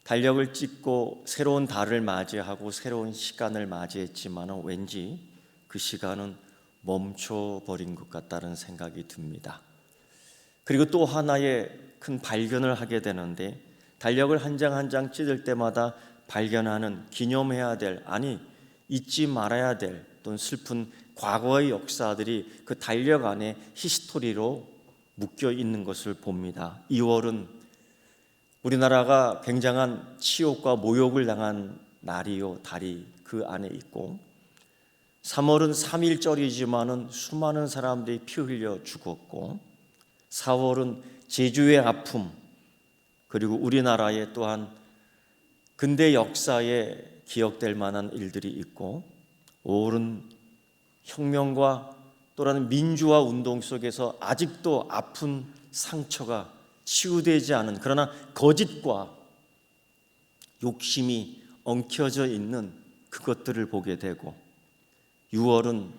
달력을 찍고 새로운 달을 맞이하고 새로운 시간을 맞이했지만 왠지 그 시간은 멈춰버린 것 같다는 생각이 듭니다. 그리고 또 하나의 큰 발견을 하게 되는데, 달력을 한 장 한 장 찢을 때마다 발견하는 기념해야 될, 아니 잊지 말아야 될 또는 슬픈 과거의 역사들이 그 달력 안에 히스토리로 묶여 있는 것을 봅니다. 2월은 우리나라가 굉장한 치욕과 모욕을 당한 날이요 달이 그 안에 있고, 3월은 3.1절이지만은 수많은 사람들이 피 흘려 죽었고, 4월은 제주의 아픔, 그리고 우리나라의 또한 근대 역사에 기억될 만한 일들이 있고, 5월은 혁명과 또는 민주화 운동 속에서 아직도 아픈 상처가 치유되지 않은, 그러나 거짓과 욕심이 엉켜져 있는 그것들을 보게 되고, 6월은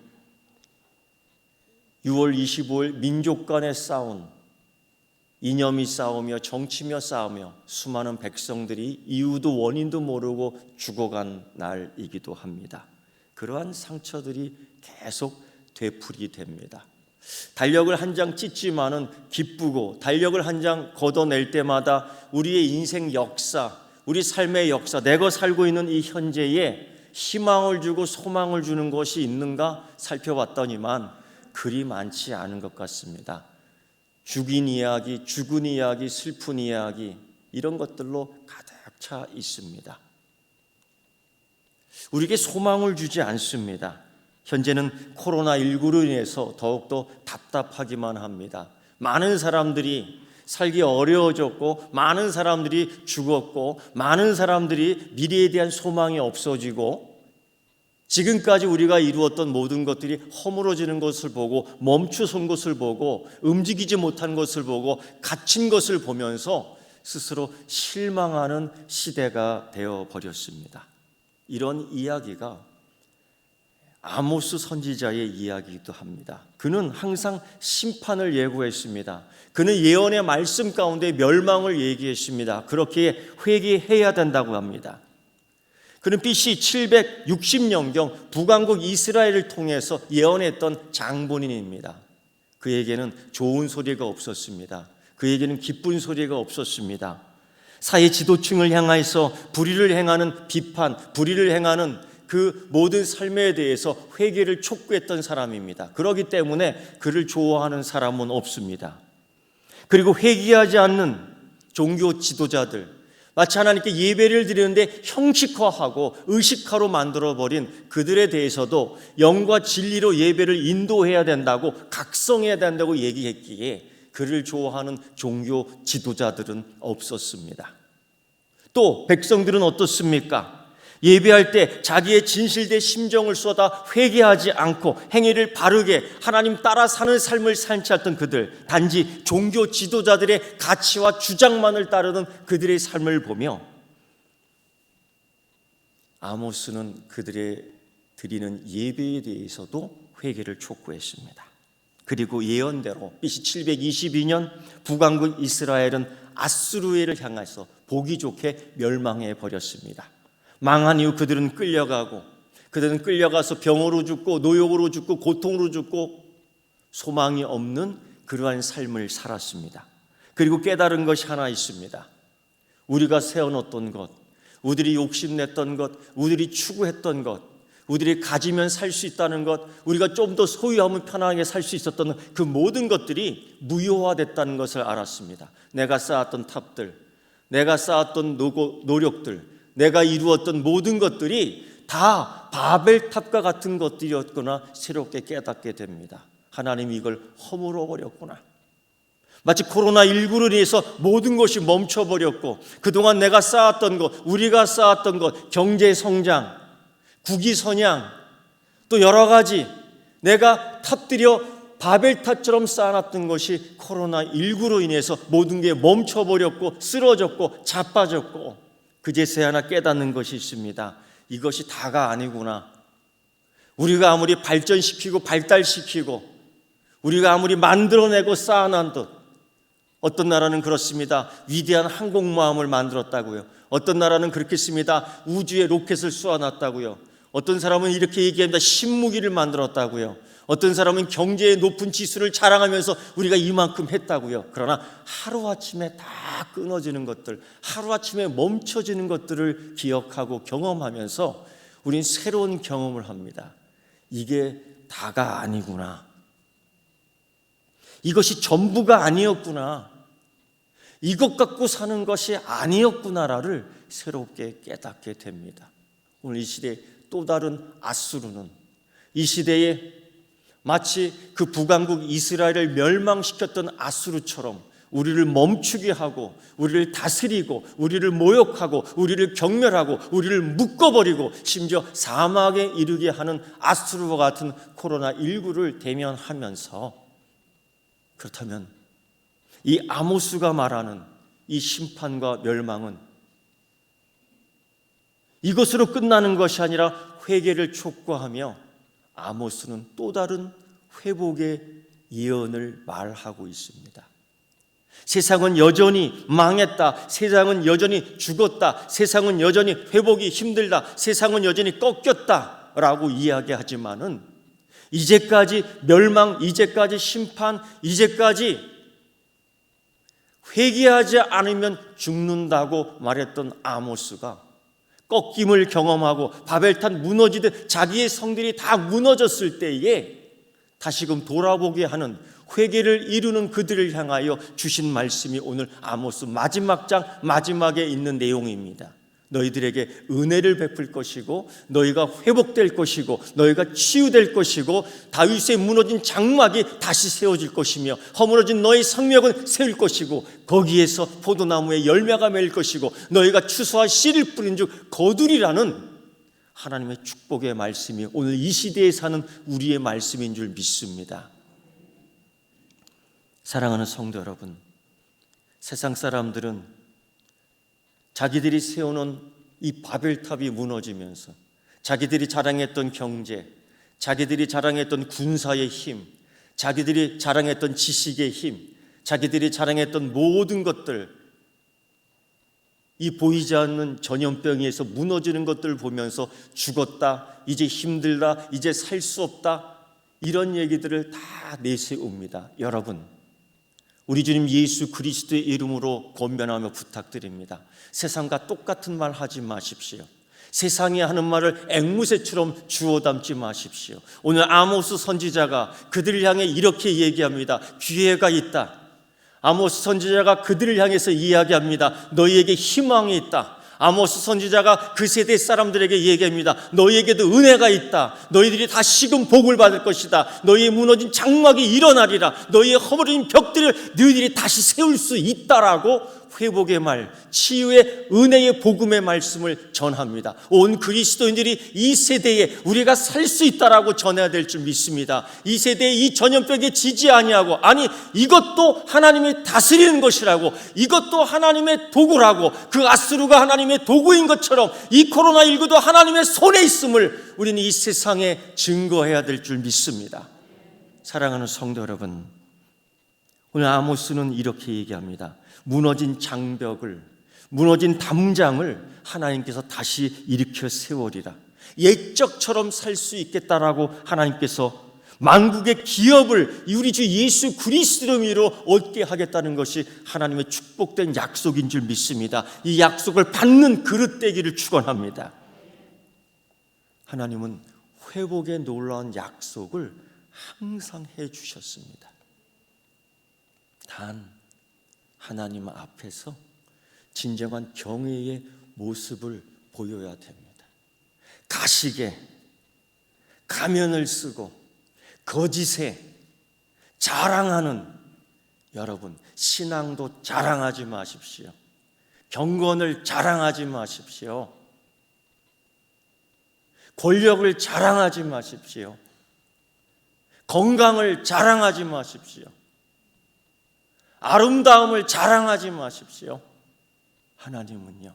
6월 25일 민족 간의 싸움, 이념이 싸우며 정치며 싸우며 수많은 백성들이 이유도 원인도 모르고 죽어간 날이기도 합니다. 그러한 상처들이 계속 되풀이됩니다. 달력을 한 장 찢지만은 기쁘고, 달력을 한 장 걷어낼 때마다 우리의 인생 역사, 우리 삶의 역사, 내가 살고 있는 이 현재에 희망을 주고 소망을 주는 것이 있는가 살펴봤더니만 그리 많지 않은 것 같습니다. 죽은 이야기, 슬픈 이야기, 이런 것들로 가득 차 있습니다. 우리에게 소망을 주지 않습니다. 현재는 코로나19로 인해서 더욱더 답답하기만 합니다. 많은 사람들이 살기 어려워졌고, 많은 사람들이 죽었고, 많은 사람들이 미래에 대한 소망이 없어지고, 지금까지 우리가 이루었던 모든 것들이 허물어지는 것을 보고, 멈춰선 것을 보고, 움직이지 못한 것을 보고, 갇힌 것을 보면서 스스로 실망하는 시대가 되어버렸습니다. 이런 이야기가 아모스 선지자의 이야기이기도 합니다. 그는 항상 심판을 예고했습니다. 그는 예언의 말씀 가운데 멸망을 얘기했습니다. 그렇게 회개해야 된다고 합니다. 그는 BC 760년경 북왕국 이스라엘을 통해서 예언했던 장본인입니다. 그에게는 좋은 소리가 없었습니다. 그에게는 기쁜 소리가 없었습니다. 사회 지도층을 향해서 불의를 행하는 비판, 불의를 행하는 그 모든 삶에 대해서 회개를 촉구했던 사람입니다. 그렇기 때문에 그를 좋아하는 사람은 없습니다. 그리고 회개하지 않는 종교 지도자들, 마치 하나님께 예배를 드리는데 형식화하고 의식화로 만들어버린 그들에 대해서도 영과 진리로 예배를 인도해야 된다고, 각성해야 된다고 얘기했기에 그를 좋아하는 종교 지도자들은 없었습니다. 또 백성들은 어떻습니까? 예배할 때 자기의 진실된 심정을 쏟아 회개하지 않고 행위를 바르게 하나님 따라 사는 삶을 살지 않던 그들, 단지 종교 지도자들의 가치와 주장만을 따르는 그들의 삶을 보며 아모스는 그들의 드리는 예배에 대해서도 회개를 촉구했습니다. 그리고 예언대로 BC 722년 북왕국 이스라엘은 아수르를 향해서 보기 좋게 멸망해 버렸습니다. 망한 이후 그들은 끌려가서 병으로 죽고, 노역으로 죽고, 고통으로 죽고, 소망이 없는 그러한 삶을 살았습니다. 그리고 깨달은 것이 하나 있습니다. 우리가 세워놓던 것, 우리들이 욕심냈던 것, 우리들이 추구했던 것, 우리들이 가지면 살 수 있다는 것, 우리가 좀 더 소유하면 편하게 살 수 있었던 그 모든 것들이 무효화됐다는 것을 알았습니다. 내가 쌓았던 탑들, 내가 쌓았던 노력들, 내가 이루었던 모든 것들이 다 바벨탑과 같은 것들이었구나 새롭게 깨닫게 됩니다. 하나님이 이걸 허물어 버렸구나. 마치 코로나19로 인해서 모든 것이 멈춰버렸고, 그동안 내가 쌓았던 것, 우리가 쌓았던 것, 경제성장, 국위선양, 또 여러 가지 내가 탑들여 바벨탑처럼 쌓아놨던 것이 코로나19로 인해서 모든 게 멈춰버렸고, 쓰러졌고, 자빠졌고, 그제서야 하나 깨닫는 것이 있습니다. 이것이 다가 아니구나. 우리가 아무리 발전시키고 발달시키고, 우리가 아무리 만들어내고 쌓아놓은 듯 어떤 나라는 그렇습니다. 위대한 항공모함을 만들었다고요. 어떤 나라는 그렇게 씁니다. 우주에 로켓을 쏘아놨다고요. 어떤 사람은 이렇게 얘기합니다. 신무기를 만들었다고요. 어떤 사람은 경제의 높은 지수를 자랑하면서 우리가 이만큼 했다고요. 그러나 하루아침에 다 끊어지는 것들, 하루아침에 멈춰지는 것들을 기억하고 경험하면서 우린 새로운 경험을 합니다. 이게 다가 아니구나. 이것이 전부가 아니었구나. 이것 갖고 사는 것이 아니었구나를 새롭게 깨닫게 됩니다. 오늘 이 시대의 또 다른 아수르는 이 시대에 마치 그 북왕국 이스라엘을 멸망시켰던 아수르처럼 우리를 멈추게 하고 우리를 다스리고 우리를 모욕하고 우리를 경멸하고 우리를 묶어버리고 심지어 사막에 이르게 하는 아수르와 같은 코로나19를 대면하면서, 그렇다면 이 아모스가 말하는 이 심판과 멸망은 이것으로 끝나는 것이 아니라 회개를 촉구하며 아모스는 또 다른 회복의 예언을 말하고 있습니다. 세상은 여전히 망했다. 세상은 여전히 죽었다. 세상은 여전히 회복이 힘들다. 세상은 여전히 꺾였다 라고 이야기하지만은 이제까지 멸망, 이제까지 심판, 이제까지 회개하지 않으면 죽는다고 말했던 아모스가 꺾임을 경험하고 바벨탑 무너지듯 자기의 성들이 다 무너졌을 때에 다시금 돌아보게 하는, 회개를 이루는 그들을 향하여 주신 말씀이 오늘 아모스 마지막 장 마지막에 있는 내용입니다. 너희들에게 은혜를 베풀 것이고 너희가 회복될 것이고 너희가 치유될 것이고 다윗의 무너진 장막이 다시 세워질 것이며 허물어진 너희 성벽은 세울 것이고 거기에서 포도나무에 열매가 맺을 것이고 너희가 추수와 씨를 뿌린 즉 거두리라는 하나님의 축복의 말씀이 오늘 이 시대에 사는 우리의 말씀인 줄 믿습니다. 사랑하는 성도 여러분, 세상 사람들은 자기들이 세워놓은 이 바벨탑이 무너지면서 자기들이 자랑했던 경제, 자기들이 자랑했던 군사의 힘, 자기들이 자랑했던 지식의 힘, 자기들이 자랑했던 모든 것들, 이 보이지 않는 전염병에서 무너지는 것들을 보면서 죽었다, 이제 힘들다, 이제 살 수 없다, 이런 얘기들을 다 내세웁니다. 여러분, 우리 주님 예수 그리스도의 이름으로 권면하며 부탁드립니다. 세상과 똑같은 말 하지 마십시오. 세상이 하는 말을 앵무새처럼 주워 담지 마십시오. 오늘 아모스 선지자가 그들을 향해 이렇게 얘기합니다. 기회가 있다. 아모스 선지자가 그들을 향해서 이야기합니다. 너희에게 희망이 있다. 아모스 선지자가 그 세대 사람들에게 얘기합니다. 너희에게도 은혜가 있다. 너희들이 다시금 복을 받을 것이다. 너희의 무너진 장막이 일어나리라. 너희의 허물어진 벽들을 너희들이 다시 세울 수 있다라고 회복의 말, 치유의 은혜의 복음의 말씀을 전합니다. 온 그리스도인들이 이 세대에 우리가 살 수 있다라고 전해야 될 줄 믿습니다. 이 세대에 이 전염병에 지지 아니하고, 아니 이것도 하나님이 다스리는 것이라고, 이것도 하나님의 도구라고, 그 아수르가 하나님의 도구인 것처럼 이 코로나19도 하나님의 손에 있음을 우리는 이 세상에 증거해야 될 줄 믿습니다. 사랑하는 성도 여러분, 오늘 아모스는 이렇게 얘기합니다. 무너진 장벽을, 무너진 담장을 하나님께서 다시 일으켜 세우리라. 옛적처럼 살 수 있겠다라고 하나님께서 만국의 기업을 우리 주 예수 그리스도로 얻게 하겠다는 것이 하나님의 축복된 약속인 줄 믿습니다. 이 약속을 받는 그릇 되기를 축원합니다. 하나님은 회복의 놀라운 약속을 항상 해주셨습니다. 단 하나님 앞에서 진정한 경외의 모습을 보여야 됩니다. 가식에 가면을 쓰고 거짓에 자랑하는 여러분, 신앙도 자랑하지 마십시오. 경건을 자랑하지 마십시오. 권력을 자랑하지 마십시오. 건강을 자랑하지 마십시오. 아름다움을 자랑하지 마십시오. 하나님은요,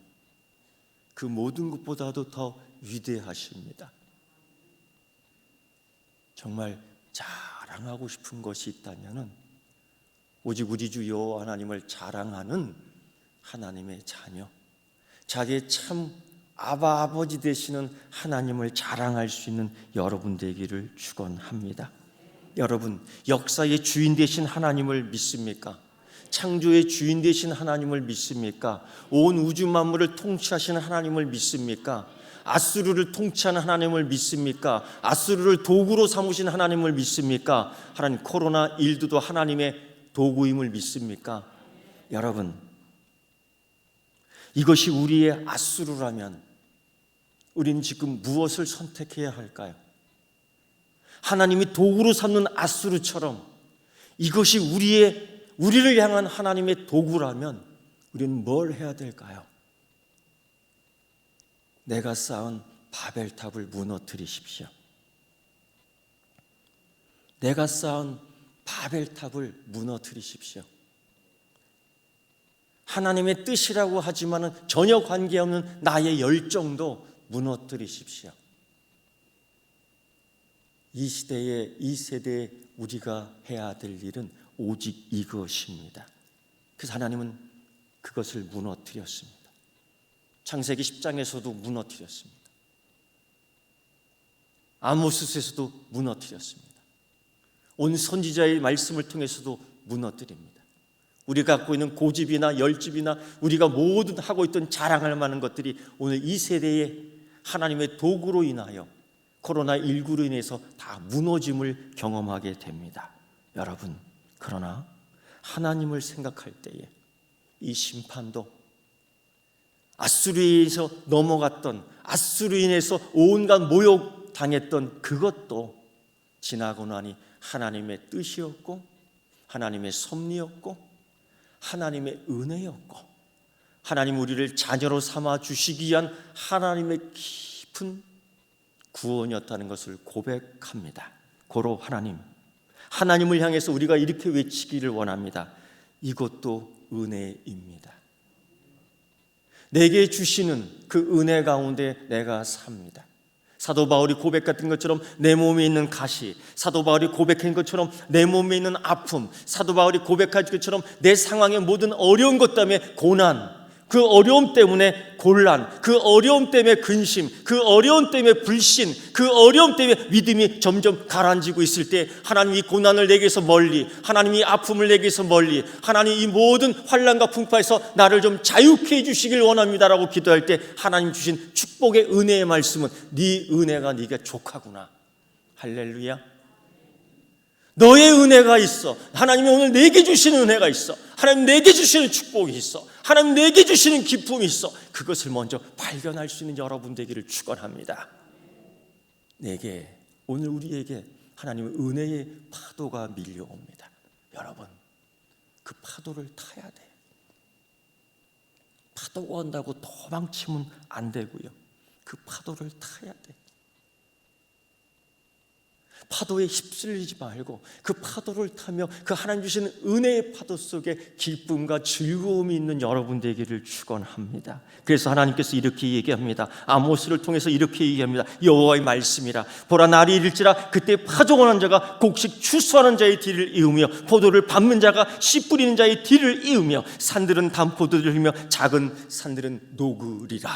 그 모든 것보다도 더 위대하십니다. 정말 자랑하고 싶은 것이 있다면 오직 우리 주 여호와 하나님을 자랑하는 하나님의 자녀, 자기의 참 아바 아버지 되시는 하나님을 자랑할 수 있는 여러분 되기를 축원합니다. 여러분, 역사의 주인 되신 하나님을 믿습니까? 창조의 주인 되신 하나님을 믿습니까? 온 우주 만물을 통치하시는 하나님을 믿습니까? 아수르를 통치하는 하나님을 믿습니까? 아수르를 도구로 삼으신 하나님을 믿습니까? 하나님, 코로나19도 하나님의 도구임을 믿습니까? 여러분, 이것이 우리의 아수르라면 우리는 지금 무엇을 선택해야 할까요? 하나님이 도구로 삼는 아수르처럼 이것이 우리를 향한 하나님의 도구라면 우리는 뭘 해야 될까요? 내가 쌓은 바벨탑을 무너뜨리십시오. 내가 쌓은 바벨탑을 무너뜨리십시오. 하나님의 뜻이라고 하지만 전혀 관계없는 나의 열정도 무너뜨리십시오. 이 시대에, 이 세대에 우리가 해야 될 일은 오직 이것입니다. 그래서 하나님은 그것을 무너뜨렸습니다. 창세기 10장에서도 무너뜨렸습니다. 아모스에서도 무너뜨렸습니다. 온 선지자의 말씀을 통해서도 무너뜨립니다. 우리가 갖고 있는 고집이나 열집이나 우리가 모든 하고 있던 자랑할 만한 것들이 오늘 이 세대에 하나님의 도구로 인하여 코로나19로 인해서 다 무너짐을 경험하게 됩니다. 여러분, 그러나 하나님을 생각할 때에 이 심판도 아수르에서 넘어갔던, 아수르에 인해서 온갖 모욕 당했던 그것도 지나고 나니 하나님의 뜻이었고 하나님의 섭리였고 하나님의 은혜였고 하나님 우리를 자녀로 삼아 주시기 위한 하나님의 깊은 구원이었다는 것을 고백합니다. 고로 하나님을 향해서 우리가 이렇게 외치기를 원합니다. 이것도 은혜입니다. 내게 주시는 그 은혜 가운데 내가 삽니다. 사도 바울이 고백했던 것처럼 내 몸에 있는 가시, 사도 바울이 고백한 것처럼 내 몸에 있는 아픔, 사도 바울이 고백한 것처럼 내 상황의 모든 어려운 것 때문에 고난, 그 어려움 때문에 곤란, 그 어려움 때문에 근심, 그 어려움 때문에 불신, 그 어려움 때문에 믿음이 점점 가라앉고 있을 때 하나님 이 고난을 내게서 멀리, 하나님 이 아픔을 내게서 멀리, 하나님 이 모든 환난과 풍파에서 나를 좀 자유케 해주시길 원합니다라고 기도할 때 하나님 주신 축복의 은혜의 말씀은 네 은혜가 네가 족하구나. 할렐루야. 너의 은혜가 있어. 하나님이 오늘 내게 주시는 은혜가 있어. 하나님 내게 주시는 축복이 있어. 하나님 내게 주시는 기쁨이 있어. 그것을 먼저 발견할 수 있는 여러분 되기를 축원합니다. 내게, 오늘 우리에게 하나님의 은혜의 파도가 밀려옵니다. 여러분, 그 파도를 타야 돼. 파도가 온다고 도망치면 안 되고요. 그 파도를 타야 돼. 파도에 휩쓸리지 말고 그 파도를 타며 그 하나님 주시는 은혜의 파도 속에 기쁨과 즐거움이 있는 여러분 되기를 축원합니다. 그래서 하나님께서 이렇게 얘기합니다. 아모스를 통해서 이렇게 얘기합니다. 여호와의 말씀이라. 보라, 날이 이를지라 그때 파종하는 자가 곡식 추수하는 자의 뒤를 이으며 포도를 밟는 자가 씨 뿌리는 자의 뒤를 이으며 산들은 담포도를 흘리며 작은 산들은 녹으리라.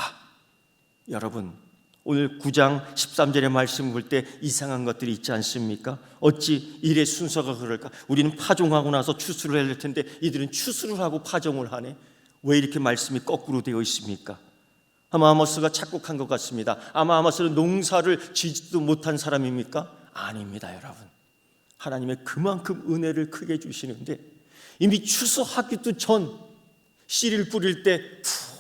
여러분, 오늘 9장 13절의 말씀 볼 때 이상한 것들이 있지 않습니까? 어찌 일의 순서가 그럴까? 우리는 파종하고 나서 추수를 해야 될 텐데 이들은 추수를 하고 파종을 하네. 왜 이렇게 말씀이 거꾸로 되어 있습니까? 아마 아모스가 착곡한 것 같습니다. 아마 아모스는 농사를 지지도 못한 사람입니까? 아닙니다, 여러분. 하나님의 그만큼 은혜를 크게 주시는데 이미 추수하기도 전 씨를 뿌릴 때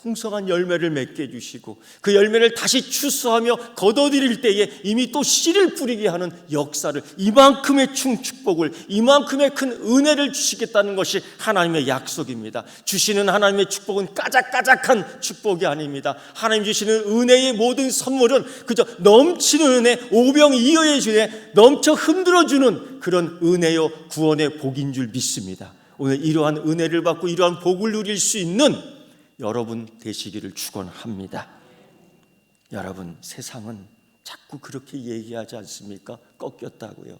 풍성한 열매를 맺게 해주시고 그 열매를 다시 추수하며 걷어들일 때에 이미 또 씨를 뿌리게 하는 역사를, 이만큼의 축복을, 이만큼의 큰 은혜를 주시겠다는 것이 하나님의 약속입니다. 주시는 하나님의 축복은 까작까작한 축복이 아닙니다. 하나님 주시는 은혜의 모든 선물은 그저 넘치는 은혜, 오병이어의 주에 넘쳐 흔들어주는 그런 은혜요 구원의 복인 줄 믿습니다. 오늘 이러한 은혜를 받고 이러한 복을 누릴 수 있는 여러분 되시기를 축원합니다. 여러분, 세상은 자꾸 그렇게 얘기하지 않습니까? 꺾였다고요.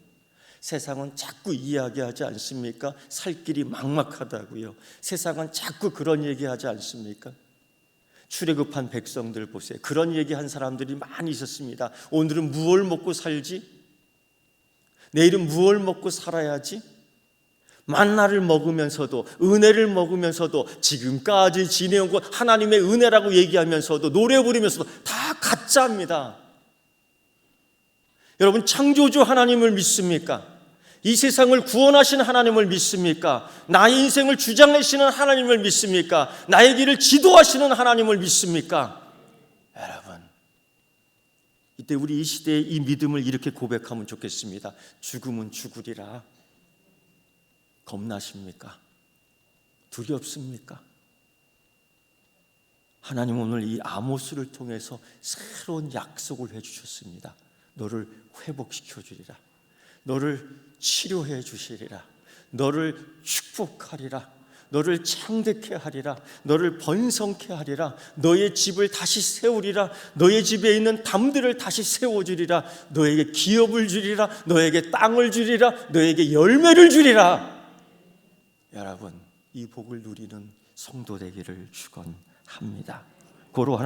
세상은 자꾸 이야기하지 않습니까? 살 길이 막막하다고요. 세상은 자꾸 그런 얘기하지 않습니까? 출애굽한 백성들 보세요. 그런 얘기한 사람들이 많이 있었습니다. 오늘은 무엇을 먹고 살지? 내일은 무엇을 먹고 살아야지? 만나를 먹으면서도, 은혜를 먹으면서도, 지금까지 지내온 것 하나님의 은혜라고 얘기하면서도, 노래 부르면서도 다 가짜입니다. 여러분, 창조주 하나님을 믿습니까? 이 세상을 구원하신 하나님을 믿습니까? 나의 인생을 주장하시는 하나님을 믿습니까? 나의 길을 지도하시는 하나님을 믿습니까? 여러분, 이때 우리 이 시대의 이 믿음을 이렇게 고백하면 좋겠습니다. 죽음은 죽으리라. 겁나십니까? 두렵습니까? 하나님 오늘 이 아모스를 통해서 새로운 약속을 해주셨습니다. 너를 회복시켜 주리라. 너를 치료해 주시리라. 너를 축복하리라. 너를 창대케 하리라. 너를 번성케 하리라. 너의 집을 다시 세우리라. 너의 집에 있는 담들을 다시 세워주리라. 너에게 기업을 주리라. 너에게 땅을 주리라. 너에게 열매를 주리라. 여러분, 이 복을 누리는 성도 되기를 축원합니다. 고로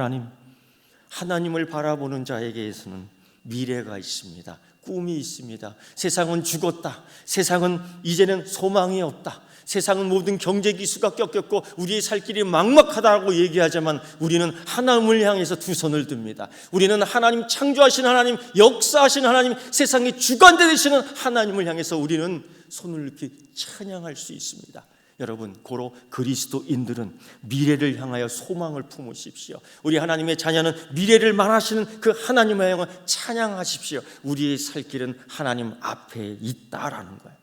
하나님을 바라보는 자에게서는 미래가 있습니다. 꿈이 있습니다. 세상은 죽었다. 세상은 이제는 소망이 없다. 세상은 모든 경제 기수가 꺾였고 우리의 살 길이 막막하다고 얘기하지만 우리는 하나님을 향해서 두 손을 듭니다. 우리는 하나님, 창조하신 하나님, 역사하신 하나님, 세상의 주관자 되시는 하나님을 향해서 우리는 손을 이렇게 찬양할 수 있습니다. 여러분, 고로 그리스도인들은 미래를 향하여 소망을 품으십시오. 우리 하나님의 자녀는 미래를 말하시는 그 하나님을 향하여 찬양하십시오. 우리의 살 길은 하나님 앞에 있다라는 거예요.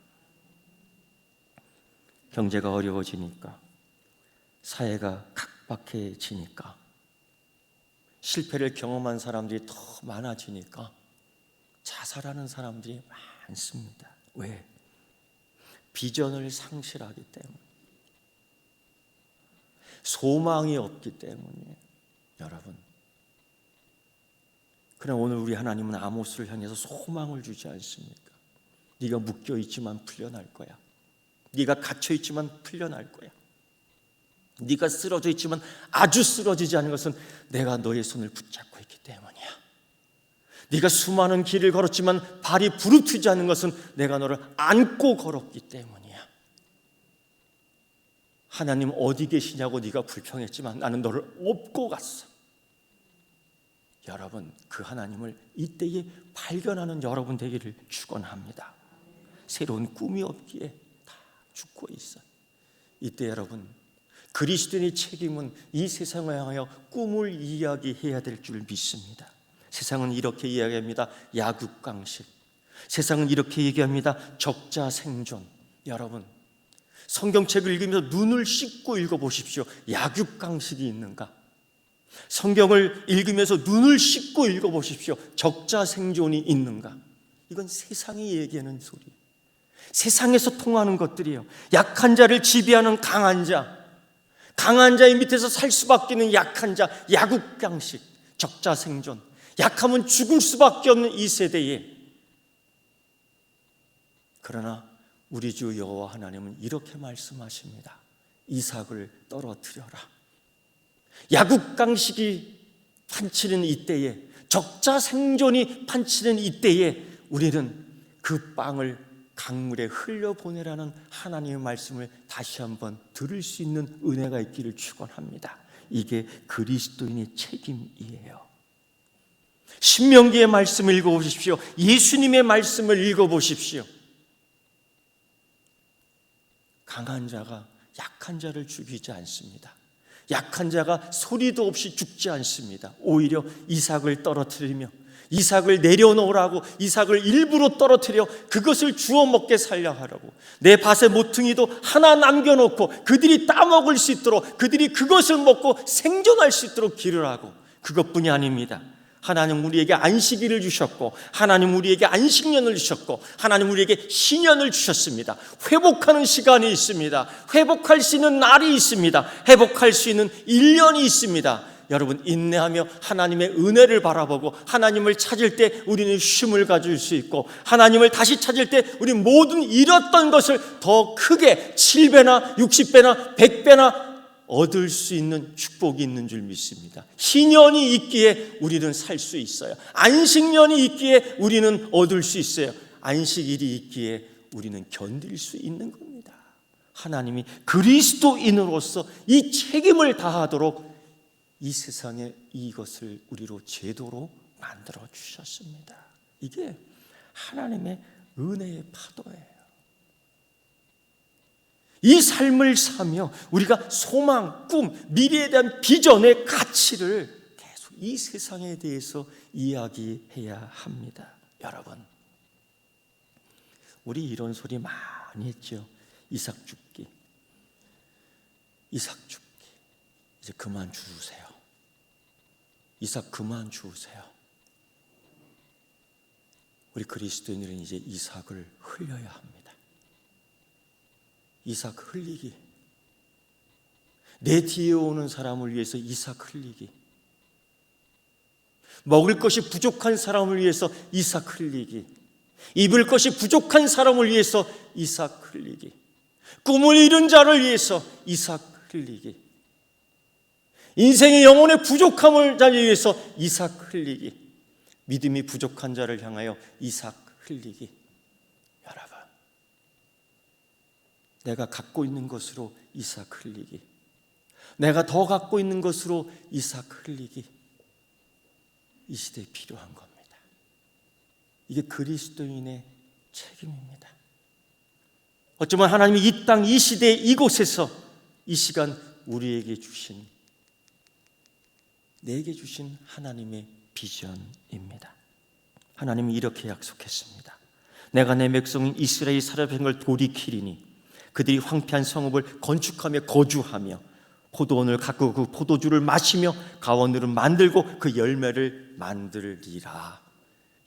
경제가 어려워지니까, 사회가 각박해지니까, 실패를 경험한 사람들이 더 많아지니까 자살하는 사람들이 많습니다. 왜? 비전을 상실하기 때문에, 소망이 없기 때문에. 여러분, 그러나 오늘 우리 하나님은 아모스를 향해서 소망을 주지 않습니까? 네가 묶여있지만 풀려날 거야. 네가 갇혀있지만 풀려날 거야. 네가 쓰러져 있지만 아주 쓰러지지 않은 것은 내가 너의 손을 붙잡고 있기 때문이야. 네가 수많은 길을 걸었지만 발이 부르트지 않는 것은 내가 너를 안고 걸었기 때문이야. 하나님 어디 계시냐고 네가 불평했지만 나는 너를 업고 갔어. 여러분, 그 하나님을 이때에 발견하는 여러분 되기를 축원합니다. 새로운 꿈이 없기에 다 죽고 있어. 이때 여러분, 그리스도인의 책임은 이 세상을 향하여 꿈을 이야기해야 될 줄 믿습니다. 세상은 이렇게 이야기합니다. 약육강식. 세상은 이렇게 얘기합니다. 적자생존. 여러분, 성경책을 읽으면서 눈을 씻고 읽어보십시오. 약육강식이 있는가? 성경을 읽으면서 눈을 씻고 읽어보십시오. 적자생존이 있는가? 이건 세상이 얘기하는 소리, 세상에서 통하는 것들이에요. 약한 자를 지배하는 강한 자, 강한 자의 밑에서 살 수밖에 없는 약한 자, 약육강식, 적자생존. 약하면 죽을 수밖에 없는 이 세대에, 그러나 우리 주 여호와 하나님은 이렇게 말씀하십니다. 이삭을 떨어뜨려라. 약육강식이 판치는 이때에, 적자생존이 판치는 이때에 우리는 그 빵을 강물에 흘려보내라는 하나님의 말씀을 다시 한번 들을 수 있는 은혜가 있기를 축원합니다. 이게 그리스도인의 책임이에요. 신명기의 말씀을 읽어보십시오. 예수님의 말씀을 읽어보십시오. 강한 자가 약한 자를 죽이지 않습니다. 약한 자가 소리도 없이 죽지 않습니다. 오히려 이삭을 떨어뜨리며, 이삭을 내려놓으라고, 이삭을 일부러 떨어뜨려 그것을 주워 먹게 살려 하라고, 내 밭의 모퉁이도 하나 남겨놓고 그들이 따먹을 수 있도록, 그들이 그것을 먹고 생존할 수 있도록 기르라고. 그것뿐이 아닙니다. 하나님 우리에게 안식일을 주셨고, 하나님 우리에게 안식년을 주셨고, 하나님 우리에게 신년을 주셨습니다. 회복하는 시간이 있습니다. 회복할 수 있는 날이 있습니다. 회복할 수 있는 1년이 있습니다. 여러분, 인내하며 하나님의 은혜를 바라보고 하나님을 찾을 때 우리는 쉼을 가질 수 있고, 하나님을 다시 찾을 때 우리 모든 잃었던 것을 더 크게 7배나 60배나 100배나 얻을 수 있는 축복이 있는 줄 믿습니다. 희년이 있기에 우리는 살 수 있어요. 안식년이 있기에 우리는 얻을 수 있어요. 안식일이 있기에 우리는 견딜 수 있는 겁니다. 하나님이 그리스도인으로서 이 책임을 다하도록 이 세상에 이것을 우리로 제도로 만들어 주셨습니다. 이게 하나님의 은혜의 파도예요. 이 삶을 사며 우리가 소망, 꿈, 미래에 대한 비전의 가치를 계속 이 세상에 대해서 이야기해야 합니다. 여러분, 우리 이런 소리 많이 했죠. 이삭 죽기, 이삭 죽기. 이제 그만 죽으세요. 이삭 그만 죽으세요. 우리 그리스도인들은 이제 이삭을 흘려야 합니다. 이삭 흘리기. 내 뒤에 오는 사람을 위해서 이삭 흘리기. 먹을 것이 부족한 사람을 위해서 이삭 흘리기. 입을 것이 부족한 사람을 위해서 이삭 흘리기. 꿈을 이룬 자를 위해서 이삭 흘리기. 인생의 영혼의 부족함을 위해서 이삭 흘리기. 믿음이 부족한 자를 향하여 이삭 흘리기. 여러분, 내가 갖고 있는 것으로 이삭 흘리기. 내가 더 갖고 있는 것으로 이삭 흘리기. 이 시대에 필요한 겁니다. 이게 그리스도인의 책임입니다. 어쩌면 하나님이 이 땅, 이 시대, 이곳에서 이 시간 우리에게 주신, 내게 주신 하나님의 비전입니다. 하나님이 이렇게 약속했습니다. 내가 내 백성인 이스라엘 사로잡힌 걸 돌이키리니 그들이 황폐한 성읍을 건축하며 거주하며 포도원을 가꾸고 그 포도주를 마시며 가원으로 만들고 그 열매를 만들리라.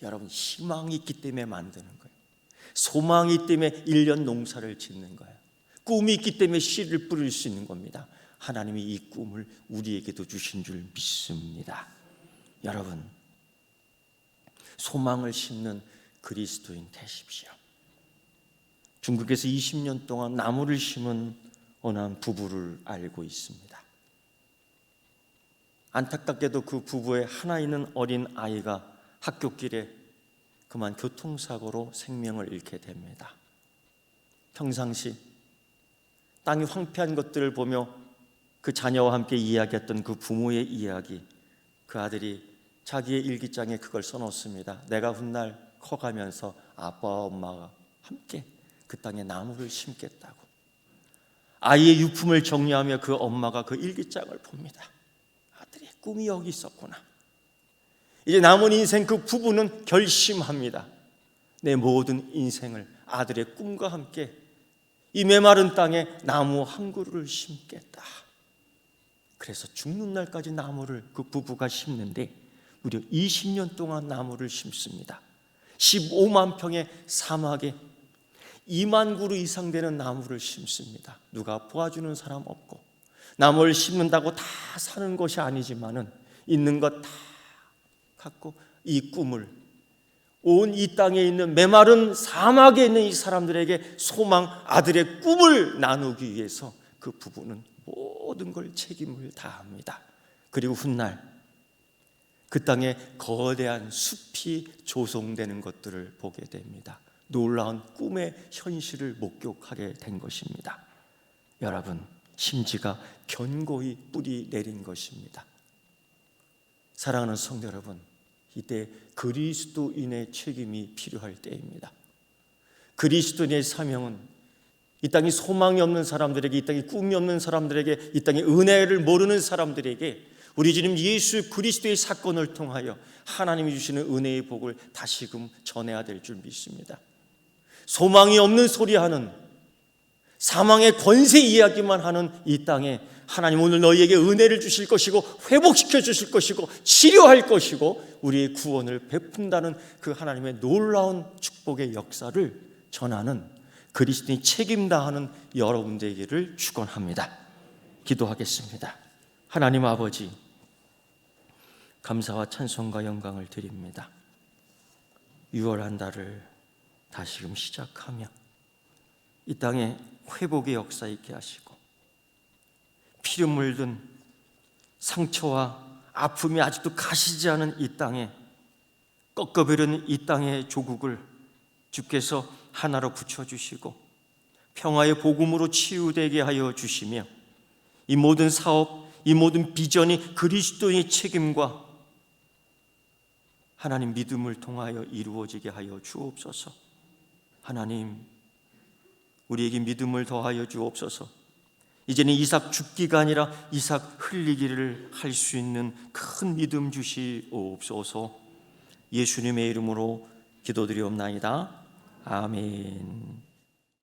여러분, 희망이 있기 때문에 만드는 거예요. 소망이 있기 때문에 1년 농사를 짓는 거예요. 꿈이 있기 때문에 씨를 뿌릴 수 있는 겁니다. 하나님이 이 꿈을 우리에게도 주신 줄 믿습니다. 여러분, 소망을 심는 그리스도인 되십시오. 중국에서 20년 동안 나무를 심은 어느 한 부부를 알고 있습니다. 안타깝게도 그 부부의 하나 있는 어린 아이가 학교길에 그만 교통사고로 생명을 잃게 됩니다. 평상시 땅이 황폐한 것들을 보며 그 자녀와 함께 이야기했던 그 부모의 이야기, 그 아들이 자기의 일기장에 그걸 써놓습니다. 내가 훗날 커가면서 아빠와 엄마가 함께 그 땅에 나무를 심겠다고. 아이의 유품을 정리하며 그 엄마가 그 일기장을 봅니다. 아들의 꿈이 여기 있었구나. 이제 남은 인생 그 부부는 결심합니다. 내 모든 인생을 아들의 꿈과 함께 이 메마른 땅에 나무 한 그루를 심겠다. 그래서 죽는 날까지 나무를 그 부부가 심는데 무려 20년 동안 나무를 심습니다. 15만 평의 사막에 2만 그루 이상 되는 나무를 심습니다. 누가 도와주는 사람 없고, 나무를 심는다고 다 사는 것이 아니지만은 있는 것 다 갖고 이 꿈을 온 이 땅에 있는 메마른 사막에 있는 이 사람들에게 소망, 아들의 꿈을 나누기 위해서 그 부부는 모든 걸 책임을 다합니다. 그리고 훗날 그 땅에 거대한 숲이 조성되는 것들을 보게 됩니다. 놀라운 꿈의 현실을 목격하게 된 것입니다. 여러분, 심지가 견고히 뿌리 내린 것입니다. 사랑하는 성도 여러분, 이때 그리스도인의 책임이 필요할 때입니다. 그리스도인의 사명은 이 땅에 소망이 없는 사람들에게, 이 땅에 꿈이 없는 사람들에게, 이 땅에 은혜를 모르는 사람들에게 우리 주님 예수 그리스도의 사건을 통하여 하나님이 주시는 은혜의 복을 다시금 전해야 될 줄 믿습니다. 소망이 없는 소리하는, 사망의 권세 이야기만 하는 이 땅에 하나님 오늘 너희에게 은혜를 주실 것이고 회복시켜 주실 것이고 치료할 것이고 우리의 구원을 베푼다는 그 하나님의 놀라운 축복의 역사를 전하는 그리스도인이 책임 다하는 여러분들에게를 축원합니다. 기도하겠습니다. 하나님 아버지, 감사와 찬송과 영광을 드립니다. 6월 한 달을 다시금 시작하며 이 땅에 회복의 역사 있게 하시고 피를 물든 상처와 아픔이 아직도 가시지 않은 이 땅에, 꺾어버리는 이 땅의 조국을 주께서 하나로 붙여주시고 평화의 복음으로 치유되게 하여 주시며 이 모든 사업, 이 모든 비전이 그리스도의 책임과 하나님 믿음을 통하여 이루어지게 하여 주옵소서. 하나님, 우리에게 믿음을 더하여 주옵소서. 이제는 이삭 죽기가 아니라 이삭 흘리기를 할 수 있는 큰 믿음 주시옵소서. 예수님의 이름으로 기도드리옵나이다. 아멘.